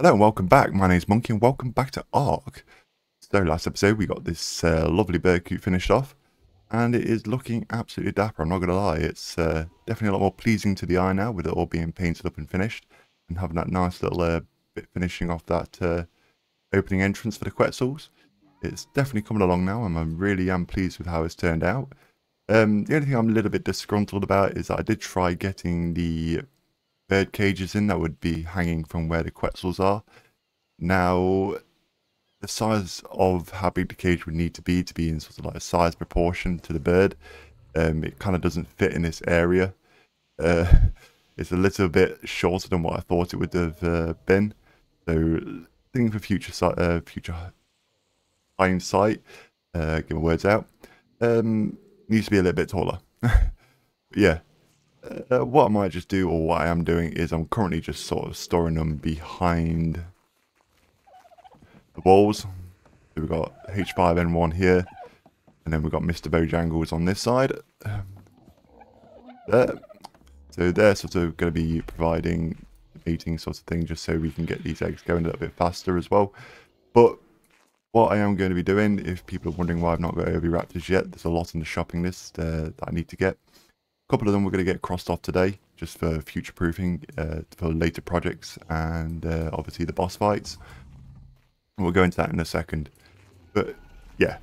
Hello and welcome back. My name's Monkey and welcome back to ARK. So last episode we got this lovely bird coop finished off and it is looking absolutely dapper. I'm not going to lie, it's definitely a lot more pleasing to the eye now with it all being painted up and finished and having that nice little bit finishing off that opening entrance for the Quetzals. It's definitely coming along now and I really am pleased with how it's turned out. The only thing I'm a little bit disgruntled about is that I did try getting the bird cages in that would be hanging from where the Quetzals are. Now, the size of how big the cage would need to be in sort of like a size proportion to the bird, it kind of doesn't fit in this area. It's a little bit shorter than what I thought it would have been. So, thinking for future hindsight, get my words out, needs to be a little bit taller. Yeah. What I might just do, or what I am doing, is I'm currently just sort of storing them behind the walls. So we've got H5N1 here, and then we've got Mr. Bojangles on this side. There. So they're sort of going to be providing the mating sort of thing, just so we can get these eggs going a little bit faster as well. But what I am going to be doing, if people are wondering why I've not got Oviraptors yet, there's a lot on the shopping list that I need to get. A couple of them we're going to get crossed off today, just for future proofing, for later projects, and obviously the boss fights. And we'll go into that in a second. But yeah,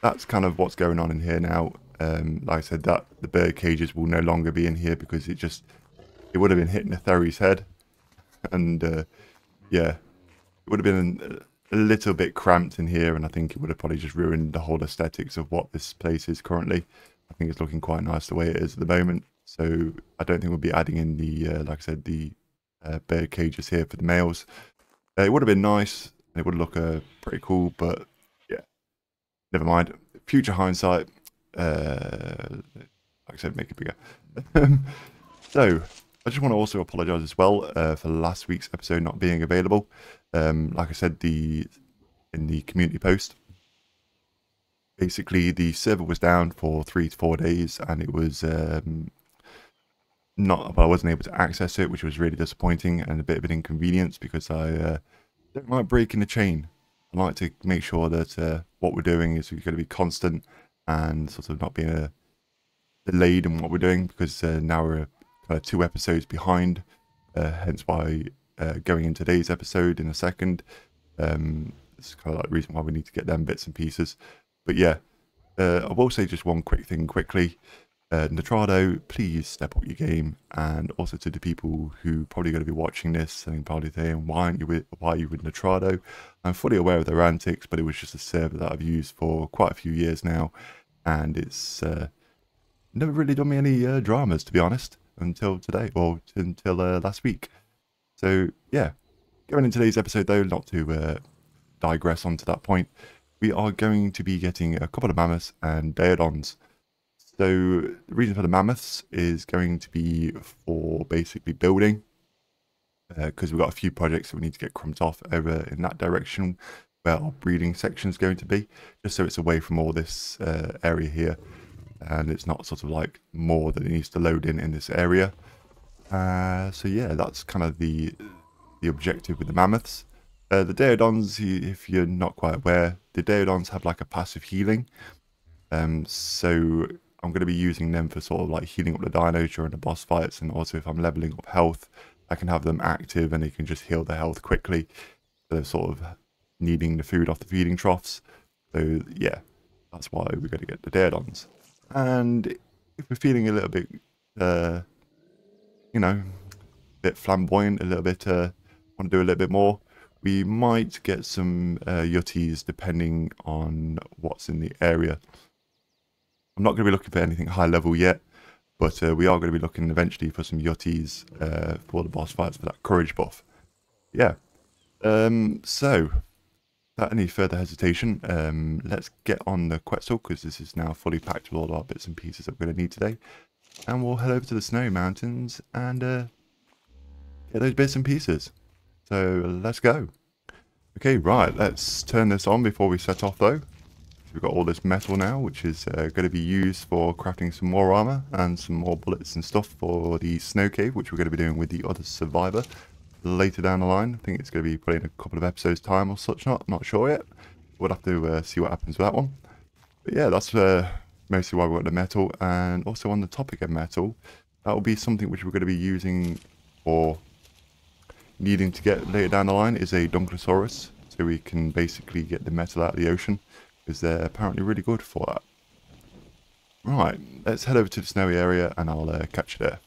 that's kind of what's going on in here now. Like I said, that the bird cages will no longer be in here because it would have been hitting the Thery's head, and yeah, it would have been a little bit cramped in here, and I think it would have probably just ruined the whole aesthetics of what this place is currently. I think it's looking quite nice the way it is at the moment. So I don't think we'll be adding in the, like I said, the bird cages here for the males. It would have been nice. And it would look pretty cool, but yeah, never mind. Future hindsight, like I said, make it bigger. So I just want to also apologise as well for last week's episode not being available. Like I said, in the community post, basically the server was down for 3 to 4 days and it was I wasn't able to access it, which was really disappointing and a bit of an inconvenience because I don't like breaking the chain. I like to make sure that what we're doing is going to be constant and sort of not being delayed in what we're doing, because now we're kind of 2 episodes behind, hence why going in today's episode in a second, it's kind of like the reason why we need to get them bits and pieces. But yeah, I will say just one quick thing quickly. Nitrado, please step up your game, and also to the people who probably going to be watching this and probably saying, why are you with Nitrado? I'm fully aware of their antics, but it was just a server that I've used for quite a few years now, and it's never really done me any dramas, to be honest, until today, or until last week. So yeah, going into today's episode though, not to digress onto that point, we are going to be getting a couple of mammoths and daedons. So the reason for the mammoths is going to be for basically building, because we've got a few projects that we need to get crumped off over in that direction where our breeding section is going to be, just so it's away from all this area here, and it's not sort of like more that it needs to load in this area. So yeah, that's kind of the objective with the mammoths. The daedons, if you're not quite aware, the daedons have like a passive healing. So I'm going to be using them for sort of like healing up the dinos during the boss fights, and also if I'm leveling up health, I can have them active and they can just heal their health quickly. They're sort of needing the food off the feeding troughs. So yeah, that's why we're going to get the daedons. And if we're feeling a little bit, you know, a bit flamboyant, a little bit, want to do a little bit more, we might get some yutties depending on what's in the area. I'm not going to be looking for anything high level yet, but we are going to be looking eventually for some yutties for the boss fights for that courage buff. Yeah. So, without any further hesitation, let's get on the Quetzal, because this is now fully packed with all our bits and pieces that we're going to need today. And we'll head over to the snowy mountains and get those bits and pieces. So let's go. Okay, right, let's turn this on before we set off though. We've got all this metal now, which is going to be used for crafting some more armor and some more bullets and stuff for the snow cave, which we're going to be doing with the other survivor later down the line. I think it's going to be probably in a couple of episodes time or such. Not sure yet. We'll have to see what happens with that one. But yeah, that's mostly why we want the metal. And also on the topic of metal, that will be something which we're going to be using or needing to get later down the line is a Dunkelosaurus. So we can basically get the metal out of the ocean, because they're apparently really good for that. Right, let's head over to the snowy area and I'll catch you there.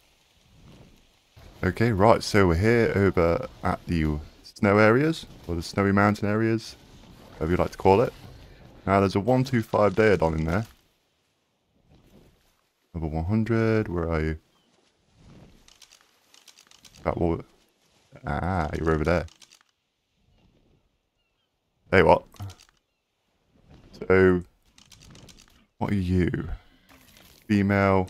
Okay, right, so we're here over at the snow areas, or the snowy mountain areas, whatever you like to call it. Now there's a 125 Daedon in there. Level 100, where are you? Ah, you're over there. Hey, what? So, what are you? Female.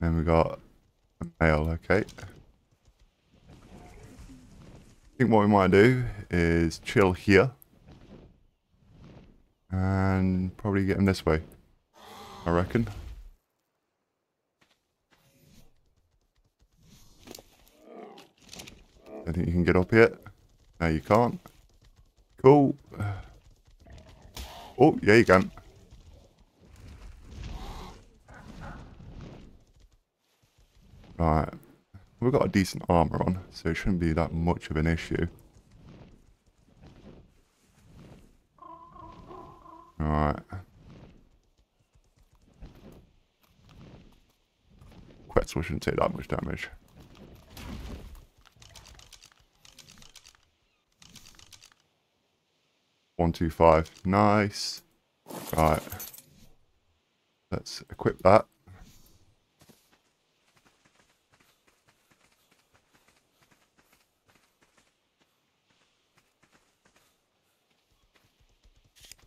Then we got a male, okay. I think what we might do is chill here. And probably get him this way, I reckon. I think you can get up here. No, you can't. Cool. Oh, yeah, you can. Right. We've got a decent armor on, so it shouldn't be that much of an issue. Alright. Quetzal shouldn't take that much damage. One, 2, 5. Nice. Right. Let's equip that.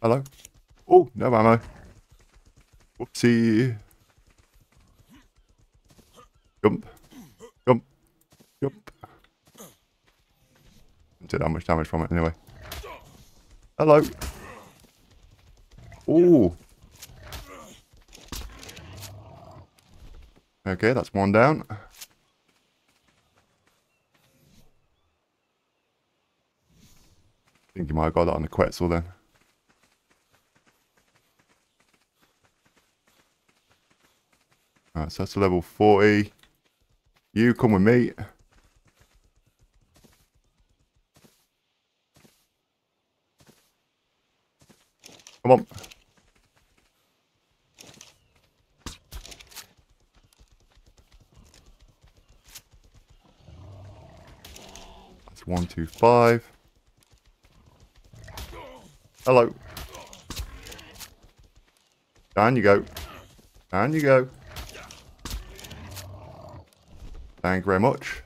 Hello. Oh, no ammo. Whoopsie. Jump. Jump. Jump. Didn't take that much damage from it anyway. Hello. Ooh. Okay, that's one down. I think you might have got that on the Quetzal then. Alright, so that's a level 40. You come with me. Come on. That's 1, 2, 5. Hello. Down you go. Down you go. Thank you very much.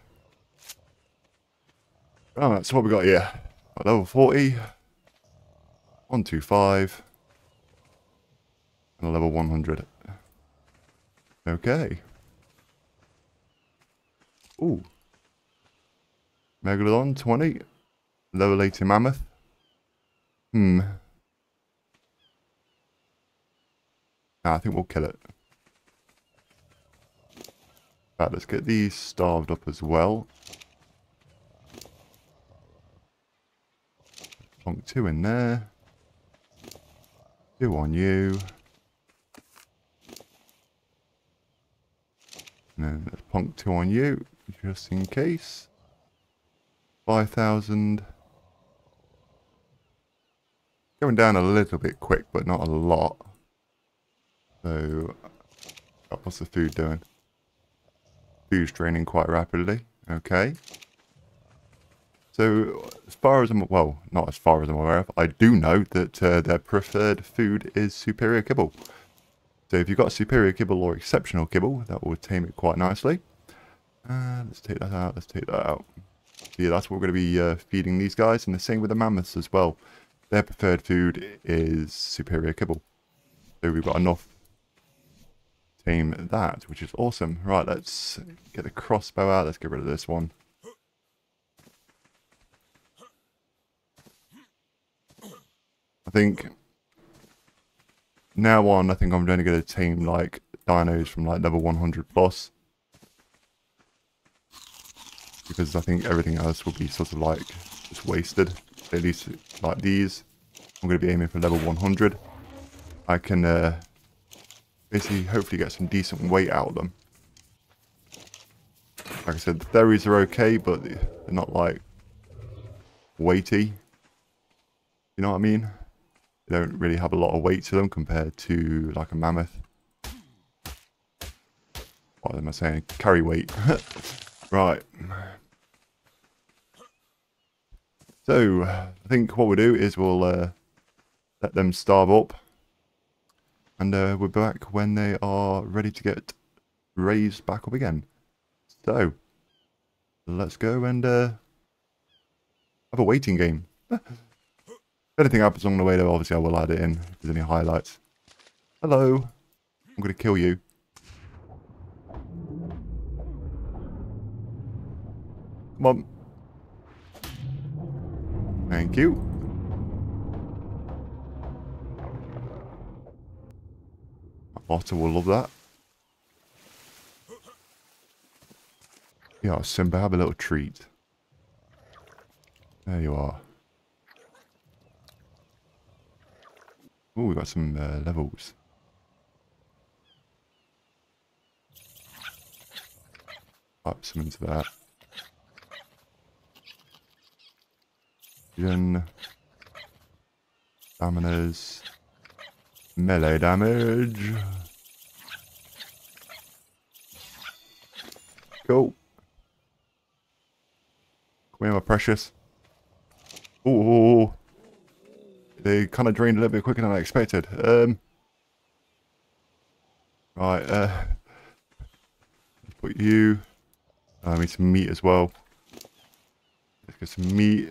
Alright, so what we got here? Got level 40. 1, 2, 5. And a level 100. Okay. Ooh. Megalodon 20. Level 80 Mammoth. Nah, I think we'll kill it. Right, let's get these starved up as well. Plonk 2 in there. 2 on you. And then let's plonk 2 on you, just in case. 5,000. Going down a little bit quick, but not a lot. So, what's the food doing? Food's draining quite rapidly. Okay. So, as far as I'm, well, not as far as I'm aware of, I do know that their preferred food is superior kibble. So if you've got superior kibble or exceptional kibble, that will tame it quite nicely. Let's take that out, let's take that out. So yeah, that's what we're going to be feeding these guys, and the same with the mammoths as well. Their preferred food is superior kibble. So we've got enough to tame that, which is awesome. Right, let's get the crossbow out, let's get rid of this one. I think now on, I think I'm only going to tame like dinos from like level 100 plus. because I think everything else will be sort of like just wasted. At least like these, I'm going to be aiming for level 100. I can basically hopefully get some decent weight out of them. Like I said, the berries are okay, but they're not like weighty. You know what I mean? They don't really have a lot of weight to them compared to like a mammoth. What am I saying? Carry weight. Right. So, I think what we'll do is we'll let them starve up. And we're back when they are ready to get raised back up again. So, let's go and have a waiting game. If anything happens along the way, though, obviously I will add it in if there's any highlights. Hello. I'm going to kill you. Come on. Thank you. Otter will love that. Yeah, Simba, have a little treat. There you are. Oh, we got some levels. Pipe some into that. Stamina's. Melee damage. Cool. Come here, my precious. Ooh. They kind of drained a little bit quicker than I expected. Right, let's put you. I need some meat as well. Let's get some meat.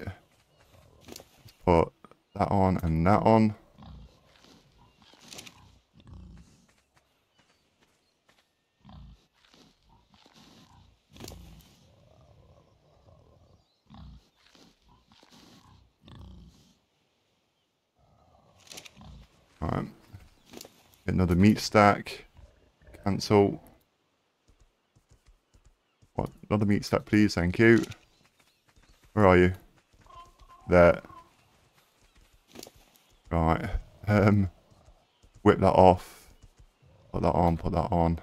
Let's put that on and that on. Alright. Get another meat stack. Cancel. What? Another meat stack, please. Thank you. Where are you? There. Right. Whip that off. Put that on, put that on.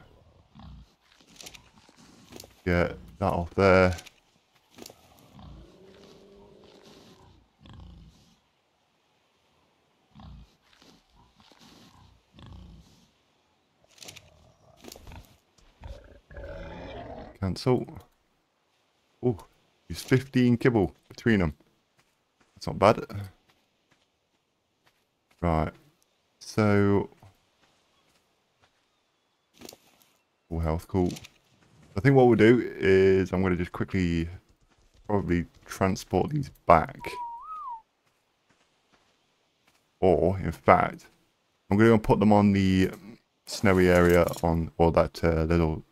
Get that off there. Cancel. Oh, use 15 kibble between them. That's not bad. Right. So, full health, cool. I think what we'll do is I'm going to just quickly probably transport these back. Or, in fact, I'm going to put them on the snowy area on, or that little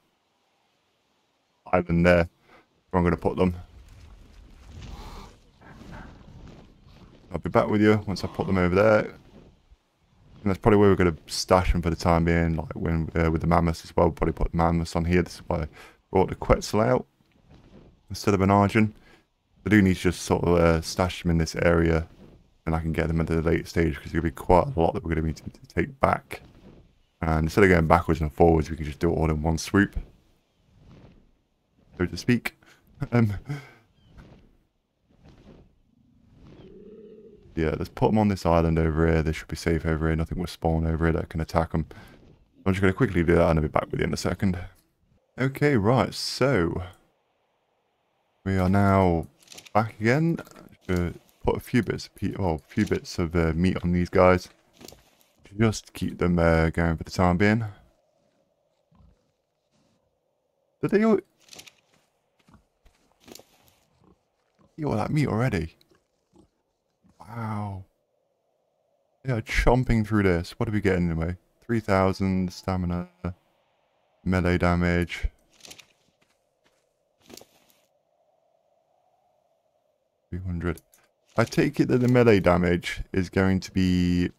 island there, where I'm going to put them. I'll be back with you once I put them over there. And that's probably where we're going to stash them for the time being, like when with the mammoths as well. Probably put mammoths on here. This is why I brought the Quetzal out instead of an Argent. I do need to just sort of stash them in this area, and I can get them at the late stage because there's going to be quite a lot that we're going to need to take back. And instead of going backwards and forwards, we can just do it all in one swoop, so to speak. Yeah, let's put them on this island over here. They should be safe over here. Nothing will spawn over here that can attack them. I'm just going to quickly do that and I'll be back with you in a second. Okay, right. So, we are now back again. Put a few bits of meat on these guys. Just to keep them going for the time being. Did they all... eat all that meat already? Wow. They are chomping through this. What are we getting anyway? 3,000 stamina. Melee damage. 300. I take it that the melee damage is going to be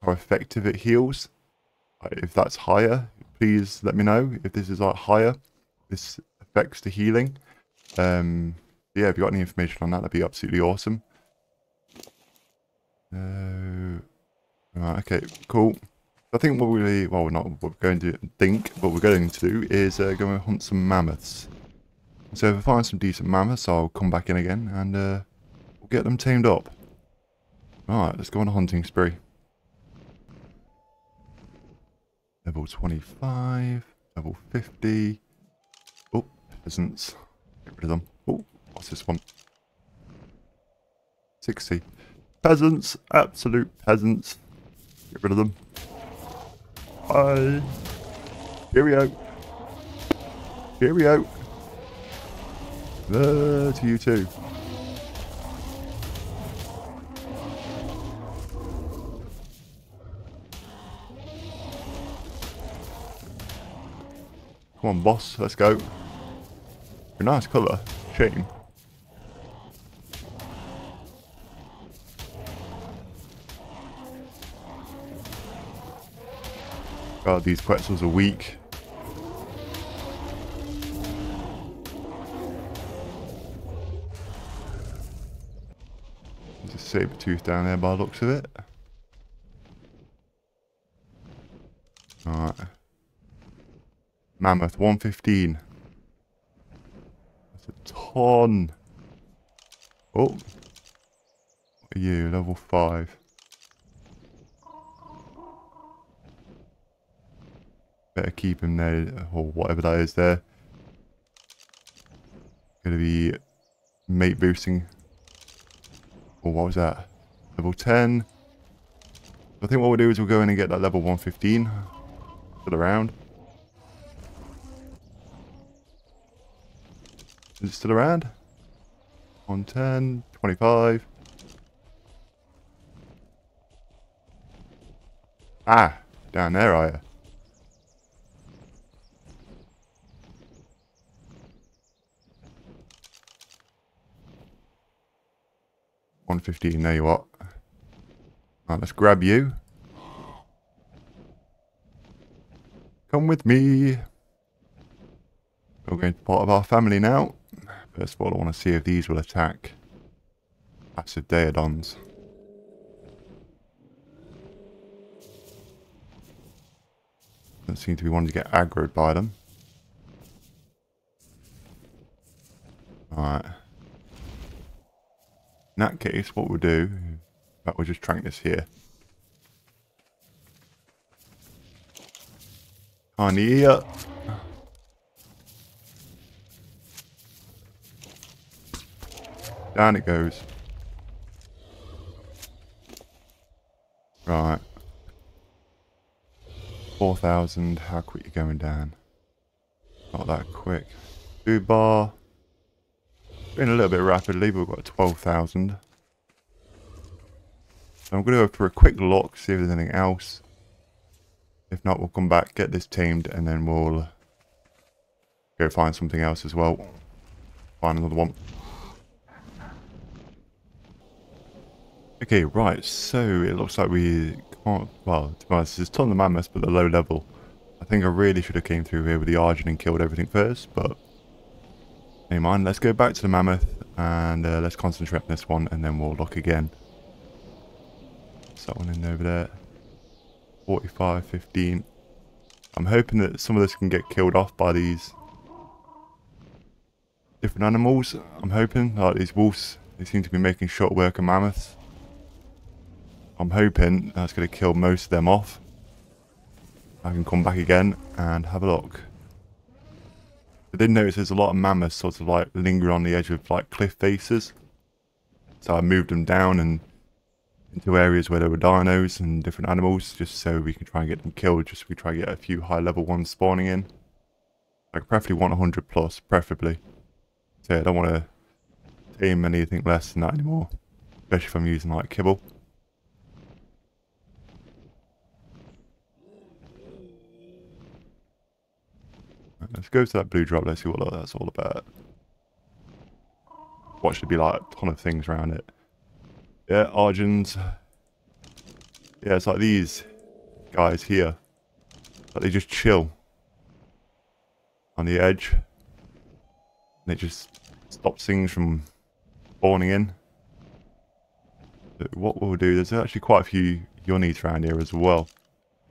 how effective it heals. If that's higher, please let me know. If this is like higher, this affects the healing. Yeah, if you got any information on that, that'd be absolutely awesome. Right, okay, cool. I think what well, not what we're going to think, what we're going to do is go and hunt some mammoths. So if I find some decent mammoths, I'll come back in again and we'll get them tamed up. Alright, let's go on a hunting spree. Level 25, level 50. Oh, peasants. Get rid of them. Oh, what's this one? 60. Peasants, absolute peasants. Get rid of them. Bye. Cheerio. Cheerio. To you too. Come on, boss. Let's go. A nice colour. Shame. God, these quetzals are weak. There's a saber tooth down there by the looks of it. Alright. Mammoth, 115. That's a ton. Oh. What are you? Level 5. Better keep him there, or whatever that is there. Gonna be mate boosting. Or what was that? Level 10. I think what we'll do is we'll go in and get that level 115. Still around. Is it still around? 110, 25. Ah, down there are you? $115, there you are. Right, let's grab you. Come with me. We're going to be part of our family now. First of all, I want to see if these will attack passive Daedons. Doesn't seem to be wanting to get aggroed by them. Alright. In that case, what we'll do, we'll just trank this here. Tiny ear. Down it goes. Right. 4,000. How quick you going down? Not that quick. Food bar. Going a little bit rapidly, but we've got 12,000. So I'm going to go for a quick look, see if there's anything else. If not, we'll come back, get this tamed, and then we'll go find something else as well. Find another one. Okay, right, so it looks like we can't, well, to be honest, there's a ton of mammoths, but they're low level. I think I really should have came through here with the Argent and killed everything first, but never mind. Let's go back to the mammoth, and let's concentrate on this one, and then we'll look again. What's that one in over there? 45, 15. I'm hoping that some of this can get killed off by these different animals. I'm hoping, like these wolves, they seem to be making short work of mammoths. I'm hoping that's going to kill most of them off. I can come back again and have a look. I did notice there's a lot of mammoths sort of like lingering on the edge of like cliff faces. So I moved them down and into areas where there were dinos and different animals, just so we can try and get them killed, just so we try and get a few high level ones spawning in. I preferably want 100 plus, preferably. So I don't want to tame anything less than that anymore, especially if I'm using like kibble. Let's go to that blue drop, let's see what that's all about. What should be like a ton of things around it. Yeah, Argents. Yeah, it's like these guys here. Like they just chill on the edge. And they just stops things from spawning in. So what we'll do, there's actually quite a few Yonies around here as well.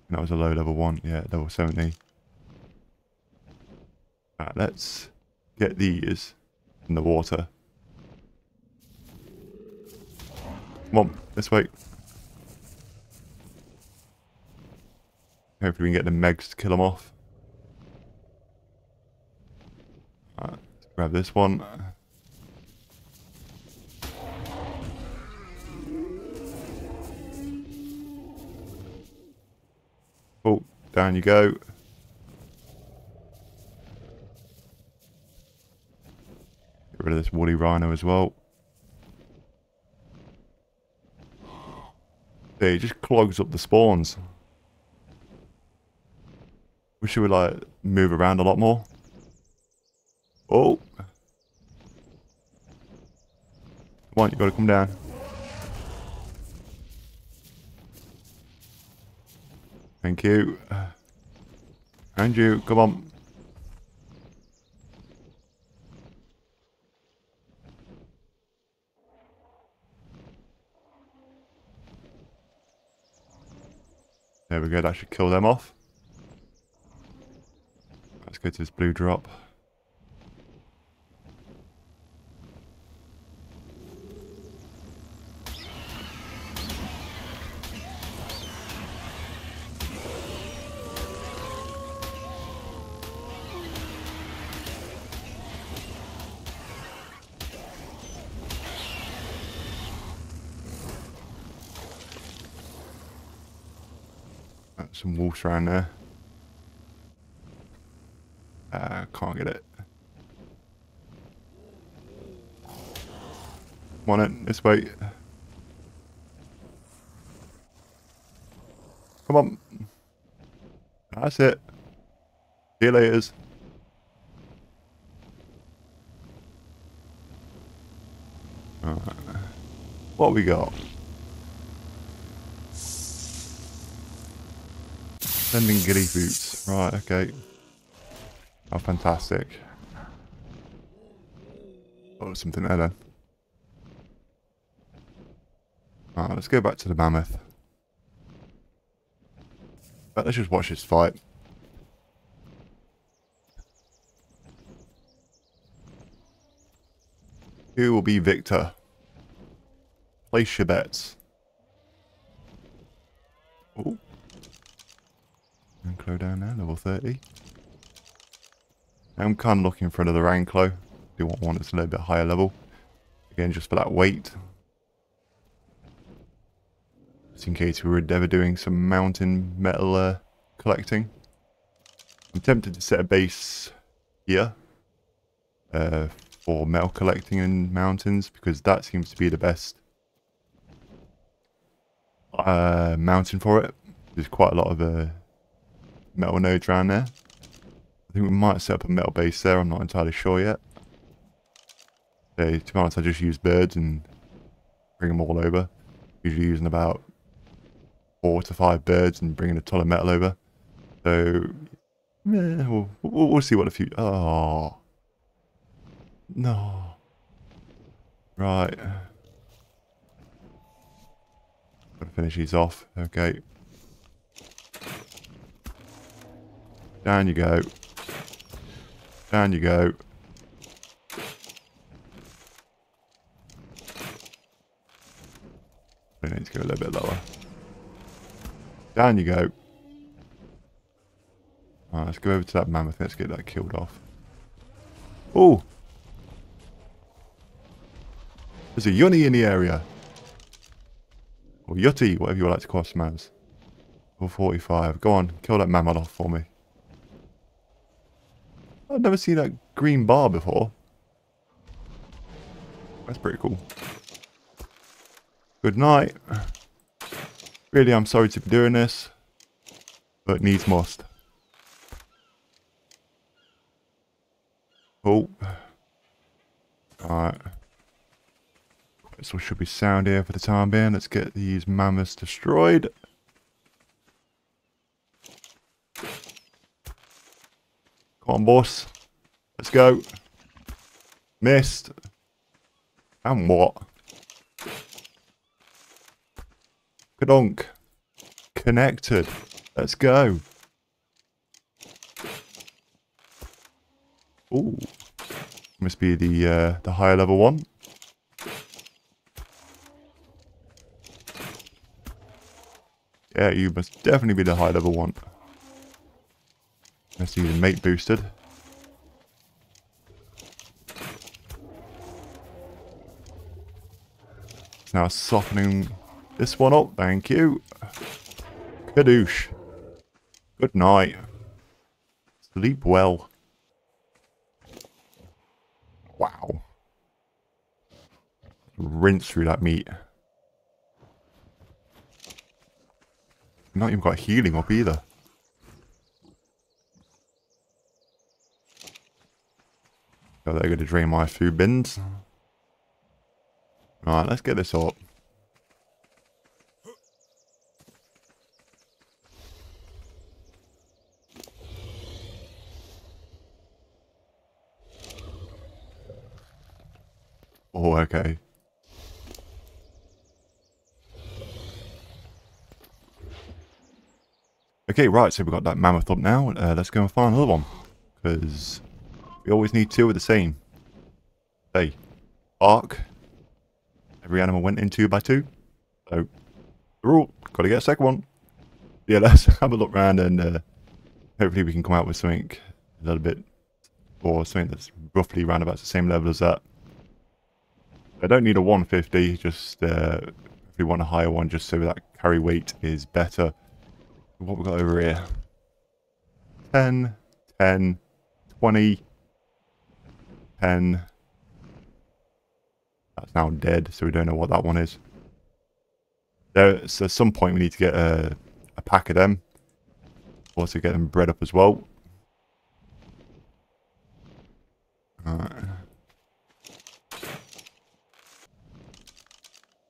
And that was a low level one, yeah, level 70. Right, let's get these in the water. Come on, this way. Hopefully we can get the Megs to kill them off. Right, let's grab this one. Oh, down you go. Get rid of this woolly rhino as well. Yeah, it just clogs up the spawns. Wish it would like move around a lot more. Oh. Come on, you gotta come down. Thank you. And you, come on. There we go, that should kill them off. Let's go to this blue drop. Some wolves around there. Can't get it. Come on in, this way. Come on. That's it. See you later. What we got? Sending giddy boots. Right, okay. Oh, fantastic. Oh, something there then. Alright, let's go back to the mammoth. But let's just watch this fight. Who will be victor? Place your bets. Oh. Anklo down there, level 30. I'm kind of looking for another Anklo. Do want one that's a little bit higher level. Again, just for that weight. Just in case we were ever doing some mountain metal collecting. I'm tempted to set a base here. For metal collecting in mountains. Because that seems to be the best mountain for it. There's quite a lot of metal nodes around there. I think we might set up a metal base there, I'm not entirely sure yet. So, to be honest, I just use birds and bring them all over. Usually using about 4 to 5 birds and bringing a ton of metal over. So, yeah, we'll see what the future... Oh. No. Right. Gotta finish these off. Okay. Down you go. Down you go. I need to go a little bit lower. Down you go. Alright, let's go over to that mammoth. Let's get that killed off. Oh! There's a Yoni in the area. Or Yutty, whatever you would like to call them as. Level 45. Go on, kill that mammoth off for me. I've never seen that green bar before. That's pretty cool. Good night. Really, I'm sorry to be doing this, but needs must. Oh. Alright. So should be sound here for the time being. Let's get these mammoths destroyed. Come on, boss. Let's go. Missed. And what? Kadonk. Connected. Let's go. Ooh. Must be the higher level one. Yeah, you must definitely be the high level one. Let's see the mate boosted. It's now softening this one up. Thank you. Kadoosh. Good night. Sleep well. Wow. Rinse through that meat. Not even got healing up either. So they're going to drain my food bins. Alright, let's get this up. Oh, okay. Okay, right, so we've got that mammoth up now. Let's go and find another one. Because we always need two of the same. Hey, ARK. Every animal went in 2 by 2. So, rule, got to get a second one. Yeah, let's have a look around and hopefully we can come out with something a little bit, or something that's roughly around about the same level as that. I don't need a 150, just if we want a higher one, just so that carry weight is better. What we got over here? 10, 10, 20, 10. That's now dead, so we don't know what that one is. So at some point we need to get a pack of them. Also get them bred up as well. Alright.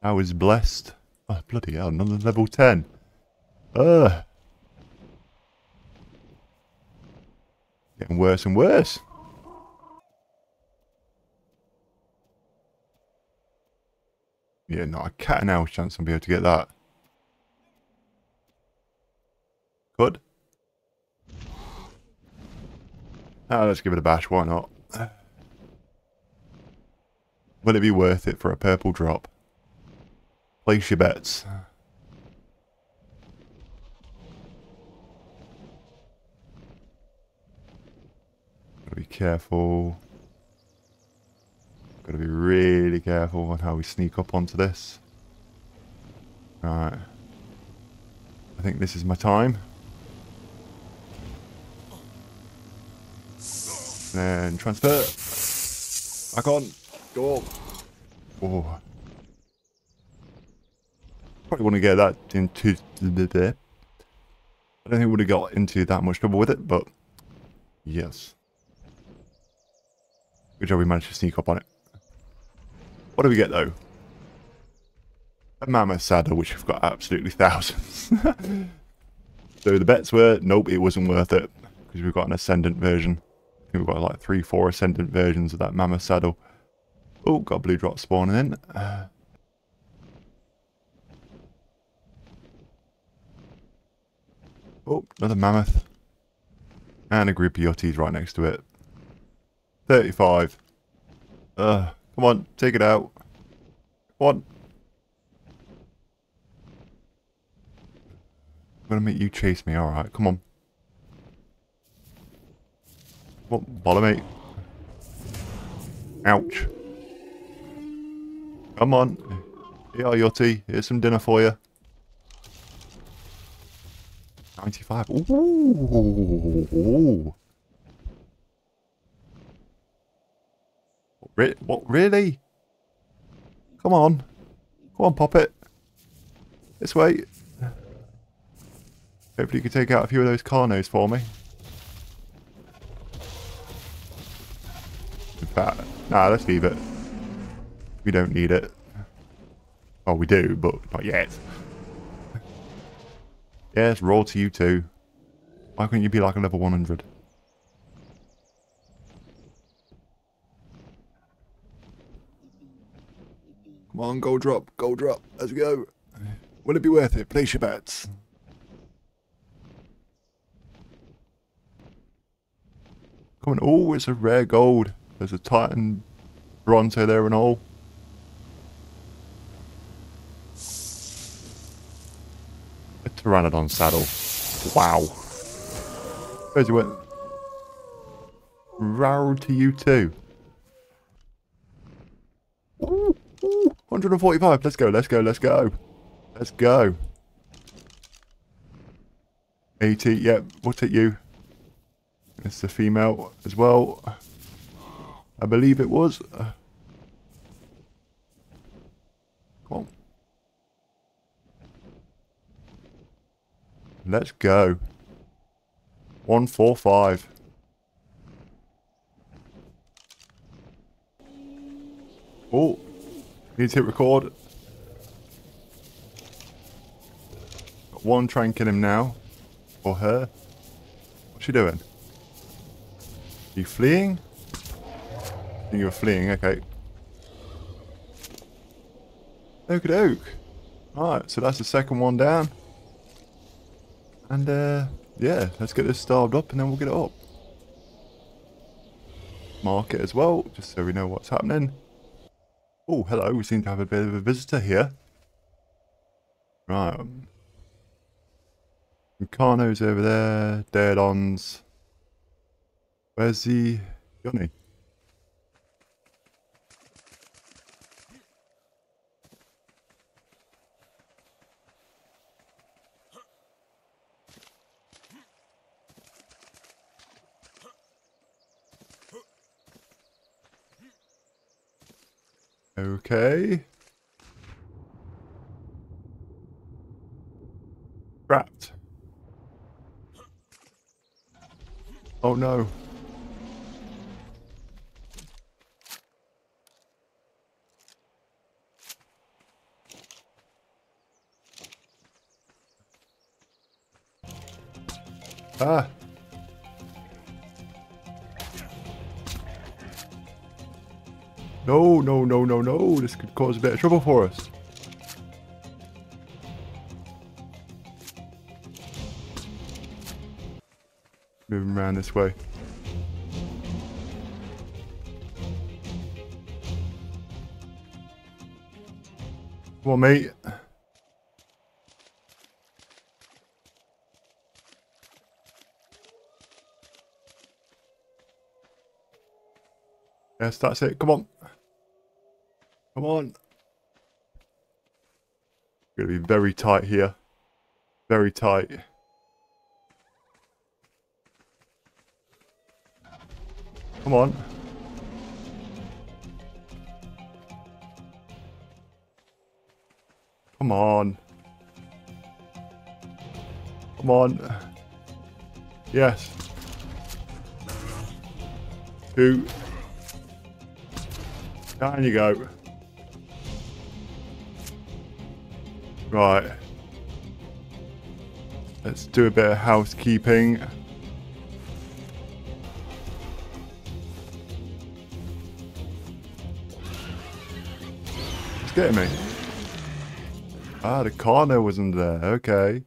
I was blessed. Oh, bloody hell, another level 10. Ugh. Getting worse and worse. Yeah, not a cat and mouse chance I'll be able to get that. Could. Ah, let's give it a bash, why not? Will it be worth it for a purple drop? Place your bets. Gotta be careful. Gotta be really careful on how we sneak up onto this. Right. I think this is my time. Then transfer. Back on. Go. Oh. Probably want to get that into the. I don't think we would have got into that much trouble with it, but yes. Good job we managed to sneak up on it. What do we get though? A mammoth saddle, which we've got absolutely thousands. So the bets were, nope, it wasn't worth it. Because we've got an ascendant version. I think we've got like 3-4 ascendant versions of that mammoth saddle. Oh, got a blue drop spawning in. Oh, another mammoth. And a group of yutties right next to it. 35. Come on, take it out. Come on. I'm gonna make you chase me, alright, come on. Come on, follow me. Ouch. Come on. Here, yutty. Here's some dinner for you. 95. Ooh. What, really? Come on. Come on, pop it. This way. Hopefully you can take out a few of those carnos for me. In fact, nah, let's leave it. We don't need it. Oh, we do, but not yet. Yes, roll to you too. Why couldn't you be like a level 100? on, gold drop, gold drop. Let's go. Will it be worth it? Place your bets. Come on. Oh, it's a rare gold. There's a Titan Bronto there and all. A Pteranodon saddle. Wow. Where's he went? Row to you too. Ooh, ooh, 145. Let's go, let's go, let's go. Let's go. 80. Yep, we'll take you. It's the female as well. I believe it was. Come on. Let's go. 145. Oh, need to hit record. Got one, try and kill him now. Or her. What's she doing? Are you fleeing? I think you were fleeing, okay. Okie doke. Alright, so that's the second one down. And yeah, let's get this starved up and then we'll get it up. Mark it as well, just so we know what's happening. Oh, hello, we seem to have a bit of a visitor here. Right. Carno's over there, Daedons. Where's the Johnny? Okay. Trapped. Oh no. Ah. No, no, no, no, no. This could cause a bit of trouble for us. Moving around this way. Come on, mate. Yes, that's it. Come on. Come on. Gonna be very tight here. Very tight. Come on. Come on. Come on. Yes. 2. Down you go. Right. Let's do a bit of housekeeping. It's getting me. Ah, the Carno wasn't there. Okay.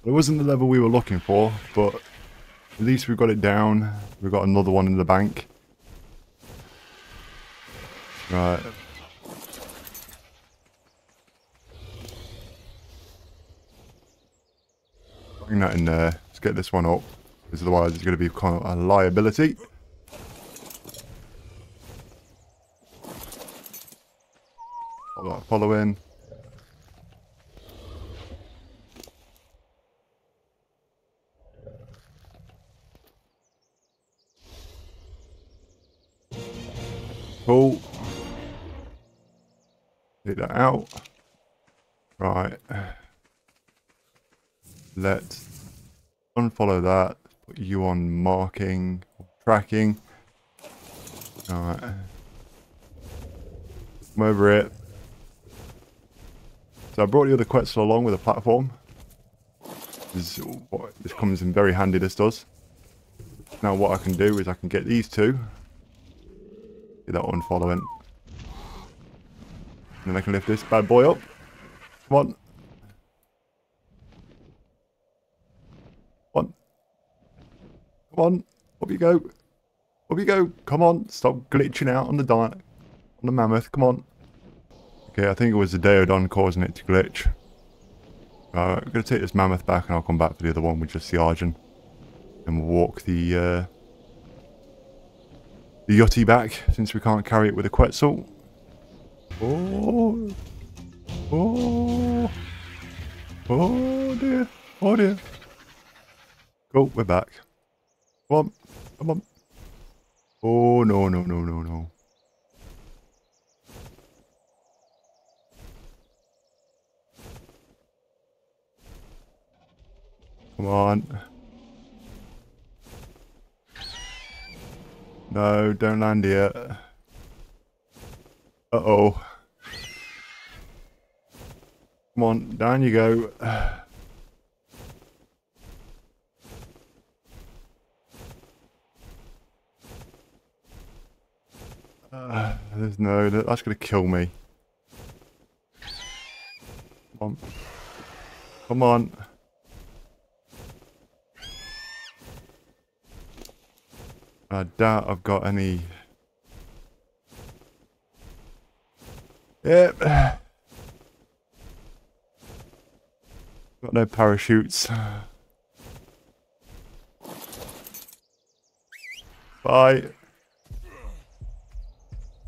It wasn't the level we were looking for, but at least we've got it down. We've got another one in the bank. Right. Bring that in there. Let's get this one up. Because otherwise it's going to be kind of a liability. Following. Cool. Take that out. Right. Let's unfollow that. Put you on marking, tracking. Alright. Come over it. So I brought the other Quetzal along with a platform. This comes in very handy, this does. Now what I can do is I can get these two. Get that one following. And then I can lift this bad boy up. Come on. Come on. Come on. Up you go. Up you go. Come on. Stop glitching out on the Dino. On the Mammoth. Come on. Okay, I think it was the Deodon causing it to glitch. I'm going to take this Mammoth back and I'll come back for the other one with just the Argent. And we'll walk the Yachty back since we can't carry it with a Quetzal. Oh. Oh. Oh dear. Oh dear. Cool, we're back. Come on. Come on. Oh no, no, no, no, no. Come on. No, don't land here. Uh-oh. Come on, down you go. There's no, that's going to kill me. Come on. Come on. I doubt I've got any... Yep. Got no parachutes. Bye.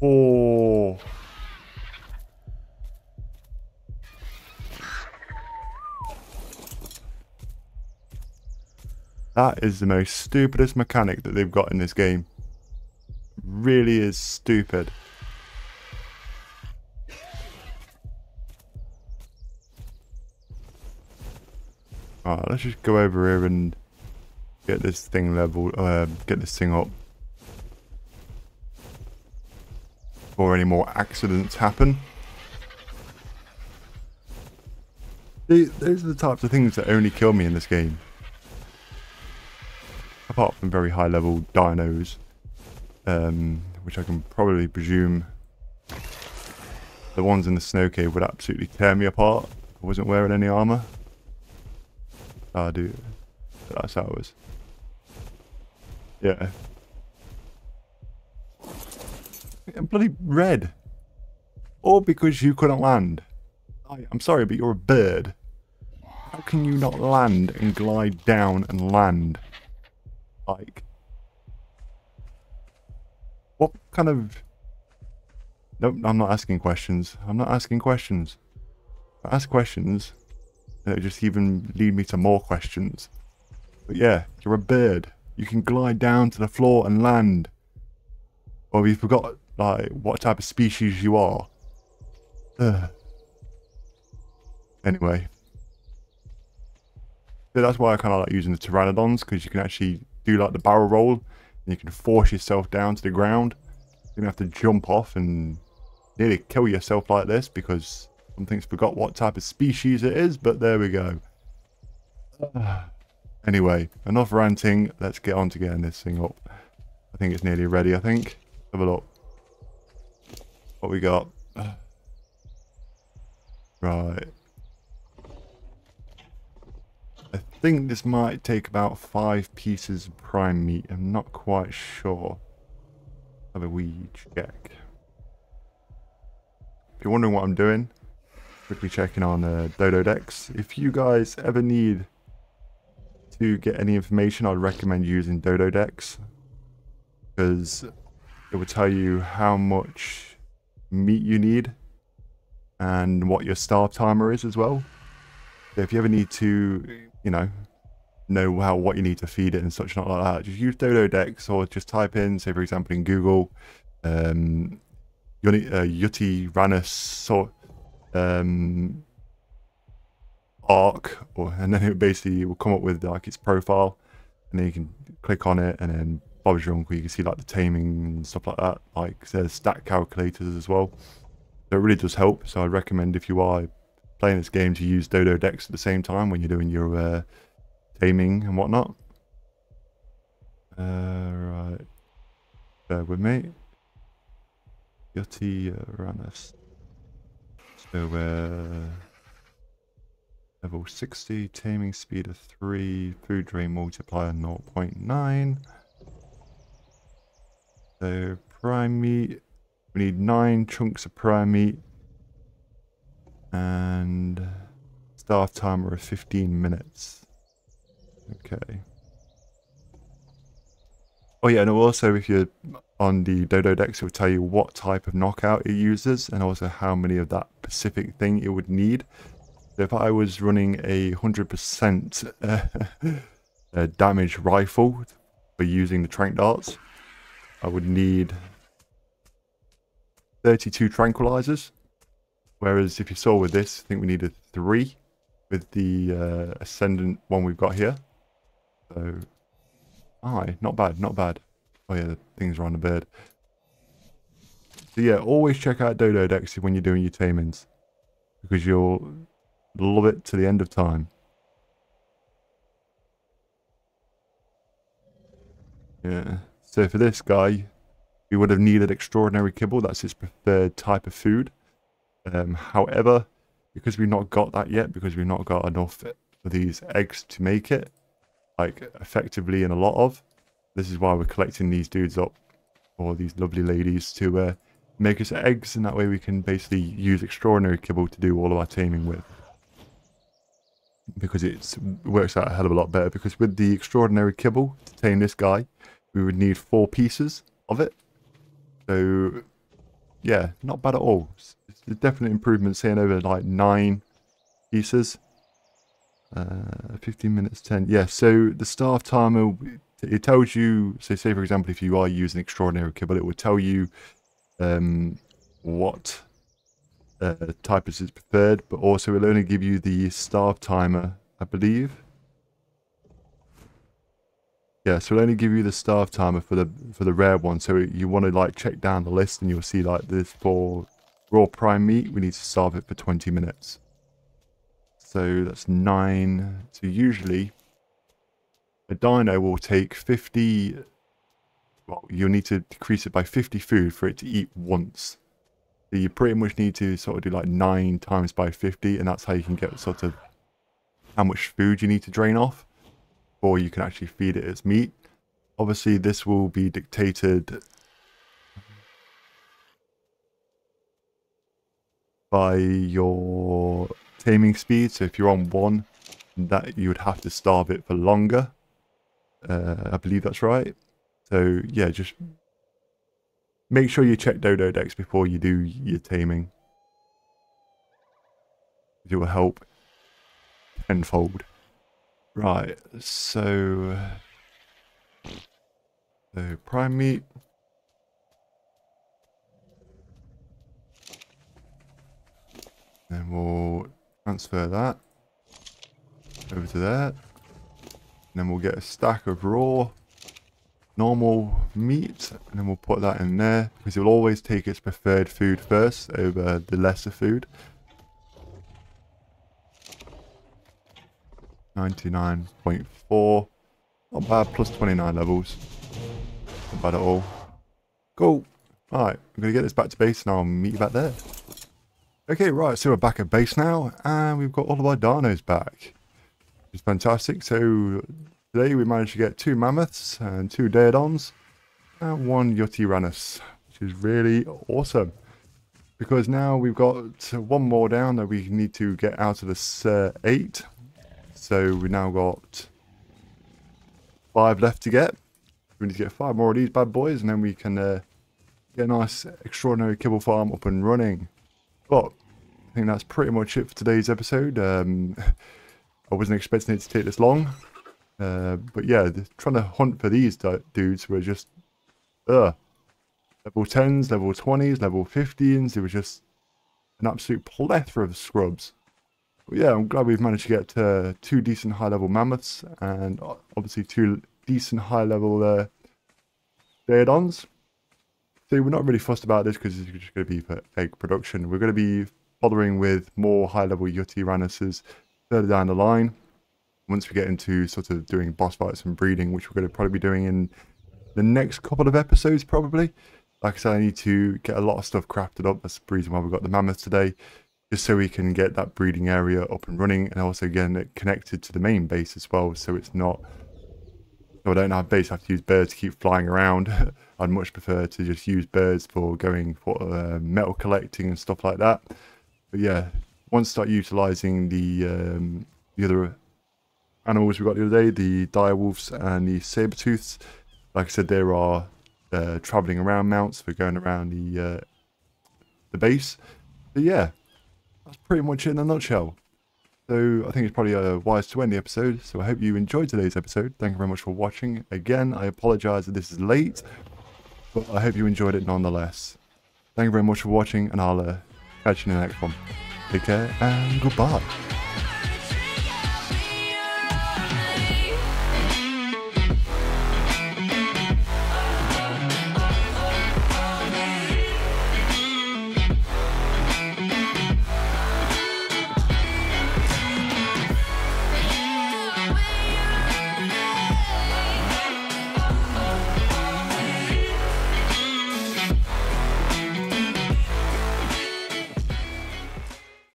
Oh. That is the most stupidest mechanic that they've got in this game. Really is stupid. Alright, let's just go over here and get this thing leveled, get this thing up. Before any more accidents happen. Those are the types of things that only kill me in this game. Apart from very high level dinos, which I can probably presume the ones in the snow cave would absolutely tear me apart if I wasn't wearing any armor. I do. But that's how it was. Yeah. I'm bloody red. All because you couldn't land. I'm sorry, but you're a bird. How can you not land and glide down and land? Like, what kind of... Nope, I'm not asking questions. I'm not asking questions. If I ask questions, it'll just even lead me to more questions. But yeah, you're a bird. You can glide down to the floor and land. Or you forgot, like, what type of species you are. Ugh. Anyway. So that's why I kind of like using the pteranodons, because you can actually do like the barrel roll and you can force yourself down to the ground. You're going to have to jump off and nearly kill yourself like this because something's forgot what type of species it is, but there we go. Anyway, enough ranting. Let's get on to getting this thing up. I think it's nearly ready, I think. Have a look. What we got? Right. I think this might take about 5 pieces of prime meat. I'm not quite sure. Have a wee check. If you're wondering what I'm doing, quickly checking on Dodo Decks. If you guys ever need to get any information, I'd recommend using Dodo Decks, because it will tell you how much meat you need and what your starve timer is as well. So if you ever need to, you know what you need to feed it and such, not like that, just use Dodo Decks, or just type in, say for example in Google, Yachty Ranus ARK, and then it basically will come up with like its profile, and then you can click on it, and then Bob's your uncle, you can see like the taming and stuff like that. Like there's stat calculators as well. So it really does help. So I'd recommend, if you are playing this game, to use Dodo Decks at the same time when you're doing your taming and whatnot. Right, bear with me. Yeti Ranus. So we're level 60, taming speed of 3, food drain multiplier 0.9. So prime meat, we need 9 chunks of prime meat and starve timer of 15 minutes. Okay. Oh yeah, and also if you're on the Dodo Dex, it will tell you what type of knockout it uses and also how many of that specific thing it would need. So if I was running a 100% damage rifle for using the tranq darts, I would need 32 tranquilizers. Whereas if you saw with this, I think we needed 3 with the ascendant one we've got here. So, aye, not bad, not bad. Oh yeah, the things are on the bird. So yeah, always check out Dodo Dex when you're doing your tamings, because you'll love it to the end of time. Yeah. So for this guy, we would have needed extraordinary kibble. That's his preferred type of food. However, because we've not got that yet, because we've not got enough of these eggs to make it, like effectively in a lot of, this is why we're collecting these dudes up, or these lovely ladies, to make us eggs, and that way we can basically use extraordinary kibble to do all of our taming with. Because it works out a hell of a lot better, because with the extraordinary kibble to tame this guy, we would need 4 pieces of it. So yeah, not bad at all. It's a definite improvement, saying over like 9 pieces. 15 minutes 10. Yeah, so the starve timer, it tells you, so say for example if you are using extraordinary kibble, it will tell you what type is preferred, but also it'll only give you the starve timer, I believe. Yeah, so it'll only give you the starve timer for the rare one. So you want to like check down the list and you'll see like this: for raw prime meat, we need to starve it for 20 minutes. So that's 9. So usually a dino will take 50, well, you'll need to decrease it by 50 food for it to eat once. So you pretty much need to sort of do like 9 times by 50, and that's how you can get sort of how much food you need to drain off, or you can actually feed it its meat. Obviously, this will be dictated by your taming speed. So if you're on 1, that you would have to starve it for longer. I believe that's right. So yeah, just make sure you check Dodo Dex before you do your taming. It will help tenfold. Right, so prime meat. Then we'll transfer that over to there. And then we'll get a stack of raw normal meat, and then we'll put that in there, because it will always take its preferred food first over the lesser food. 99.4. Not bad, plus 29 levels. Not bad at all. Cool. Alright, I'm going to get this back to base and I'll meet you back there. Okay, right, so we're back at base now, and we've got all of our dinos back. Which is fantastic. So today we managed to get 2 mammoths and 2 daedons and 1 Yotiranus, which is really awesome. Because now we've got 1 more down that we need to get out of this 8. So we've now got 5 left to get. We need to get 5 more of these bad boys, and then we can get a nice extraordinary kibble farm up and running. But I think that's pretty much it for today's episode. I wasn't expecting it to take this long. But yeah, trying to hunt for these dudes were just level 10s, level 20s, level 15s. It was just an absolute plethora of scrubs. But yeah, I'm glad we've managed to get 2 decent high-level mammoths, and obviously 2 decent high-level daedons. So we're not really fussed about this because it's just going to be for egg production. We're going to be following with more high-level Yotiranuses further down the line, once we get into sort of doing boss fights and breeding, which we're going to probably be doing in the next couple of episodes probably. like I said, I need to get a lot of stuff crafted up. That's the reason why we've got the Mammoths today, just so we can get that breeding area up and running, and also getting it connected to the main base as well, so it's not, so I don't have base, I have to use birds to keep flying around. I'd much prefer to just use birds for going for metal collecting and stuff like that. But yeah, once I start utilizing the other animals we got the other day, the direwolves and the saber-tooths, like I said, there are traveling around mounts for going around the base. But yeah, that's pretty much it in a nutshell. So I think it's probably wise to end the episode. So I hope you enjoyed today's episode. Thank you very much for watching. Again, I apologize that this is late, but I hope you enjoyed it nonetheless. Thank you very much for watching, and I'll catch you in the next one. Take care and goodbye.